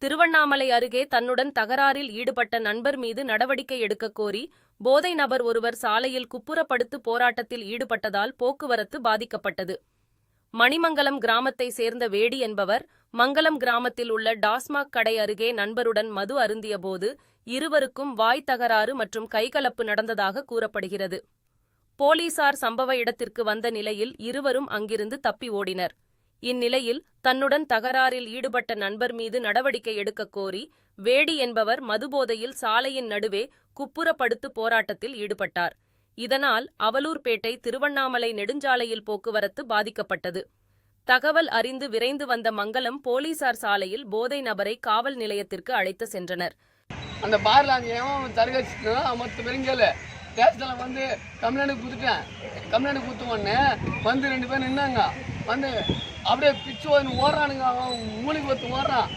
திருவண்ணாமலை அருகே தன்னுடன் தகராறில் ஈடுபட்ட நண்பர் மீது நடவடிக்கை எடுக்கக் கோரி போதை நபர் ஒருவர் சாலையில் குப்புறப்படுத்து போராட்டத்தில் ஈடுபட்டதால் போக்குவரத்து பாதிக்கப்பட்டது. மணிமங்கலம் கிராமத்தை சேர்ந்த வேடி என்பவர் மங்கலம் கிராமத்தில் உள்ள டாஸ்மாக் கடை அருகே நண்பருடன் மது அருந்தியபோது இருவருக்கும் வாய் தகராறு மற்றும் கைகலப்பு நடந்ததாக கூறப்படுகிறது. போலீசார் சம்பவ இடத்திற்கு வந்த நிலையில் இருவரும் அங்கிருந்து தப்பி ஓடினர். இந்நிலையில் தன்னுடன் தகராறில் ஈடுபட்ட நண்பர் மீது நடவடிக்கை எடுக்கக் கோரி வேடி என்பவர் மதுபோதையில் சாலையின் நடுவே குப்புறப்படுத்து போராட்டத்தில் ஈடுபட்டார். இதனால் அவலூர்பேட்டை திருவண்ணாமலை நெடுஞ்சாலையில் போக்குவரத்து பாதிக்கப்பட்டது. தகவல் அறிந்து விரைந்து வந்த மங்கலம் போலீசார் சாலையில் போதை நபரை காவல் நிலையத்திற்கு அழைத்து சென்றனர். அந்த பார்ல தரகச்சிட்டு மொத்த பெருங்கல ஸ்டேஷனில் வந்து கம்ப்ளைண்ட் கொடுத்துட்டேன். கம்ப்ளைண்ட் கொடுத்த உடனே வந்து 2 பேர் நின்னாங்க. வந்து அப்படியே பிச்சு ஓடுறானுங்க. அவன் மூலிகை ஒத்து ஓடுறான்.